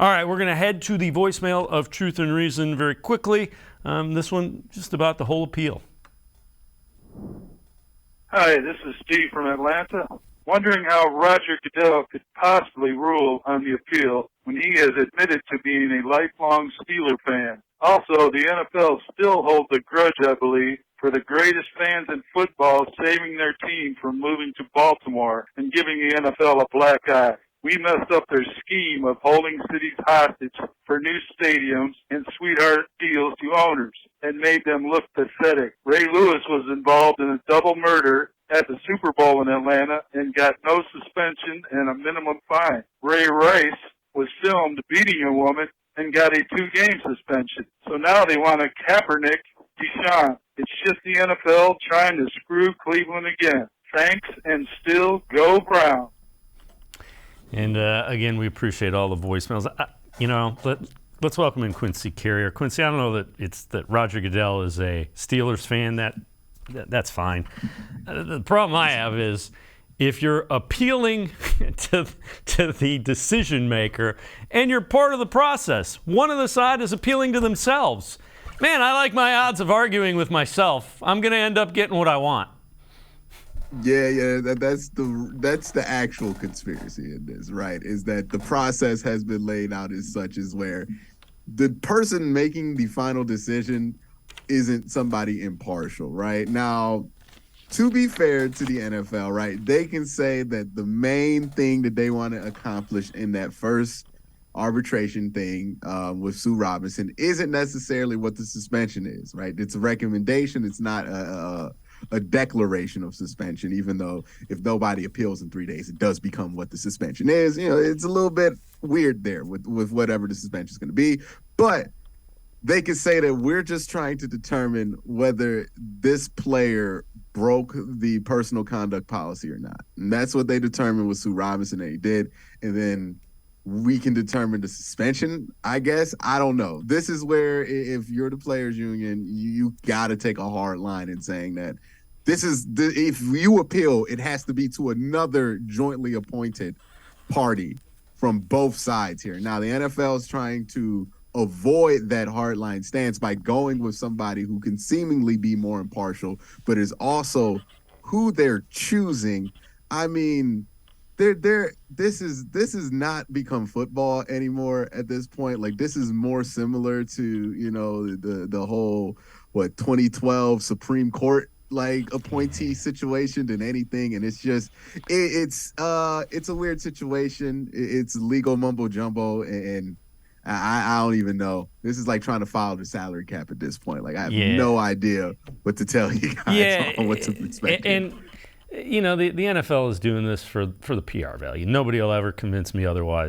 All right, we're going to head to the voicemail of Truth and Reason very quickly. This one just about the whole appeal. Hi, this is Steve from Atlanta. Wondering how Roger Goodell could possibly rule on the appeal when he has admitted to being a lifelong Steeler fan. Also, the NFL still holds a grudge, I believe, for the greatest fans in football saving their team from moving to Baltimore and giving the NFL a black eye. We messed up their scheme of holding cities hostage for new stadiums and sweetheart deals to owners and made them look pathetic. Ray Lewis was involved in a double murder at the Super Bowl in Atlanta and got no suspension and a minimum fine. Ray Rice was filmed beating a woman and got a 2-game suspension. So now they want a Kaepernick Deshaun. It's just the NFL trying to screw Cleveland again. Thanks, and still go Brown. And again, we appreciate all the voicemails. Let's welcome in Quincy Carrier. Quincy, I don't know that it's that Roger Goodell is a Steelers fan. That's fine. The problem I have is if you're appealing to the decision maker and you're part of the process, one of the side is appealing to themselves. Man, I like my odds of arguing with myself. I'm going to end up getting what I want. Yeah, that's the actual conspiracy in this, right? Is that the process has been laid out as such as where the person making the final decision isn't somebody impartial, right? Now, to be fair to the NFL, right, they can say that the main thing that they want to accomplish in that first arbitration thing with Sue Robinson isn't necessarily what the suspension is, right? It's a recommendation. It's not a declaration of suspension, even though if nobody appeals in 3 days, it does become what the suspension is. It's a little bit weird there with whatever the suspension is going to be. But they could say that we're just trying to determine whether this player broke the personal conduct policy or not. And that's what they determined with Sue Robinson that he did. And then we can determine the suspension, I guess. I don't know. This is where if you're the players union, you got to take a hard line in saying that if you appeal, it has to be to another jointly appointed party from both sides here. Now, the NFL is trying to avoid that hardline stance by going with somebody who can seemingly be more impartial, but is also who they're choosing. I mean, this is not become football anymore at this point. Like, this is more similar to, the whole 2012 Supreme Court appointee situation than anything. And it's just it's a weird situation. It's legal mumbo jumbo, and I don't even know. This is like trying to follow the salary cap at this point. Like, I have no idea what to tell you guys on what to expect. And the NFL is doing this for the PR value. Nobody will ever convince me otherwise.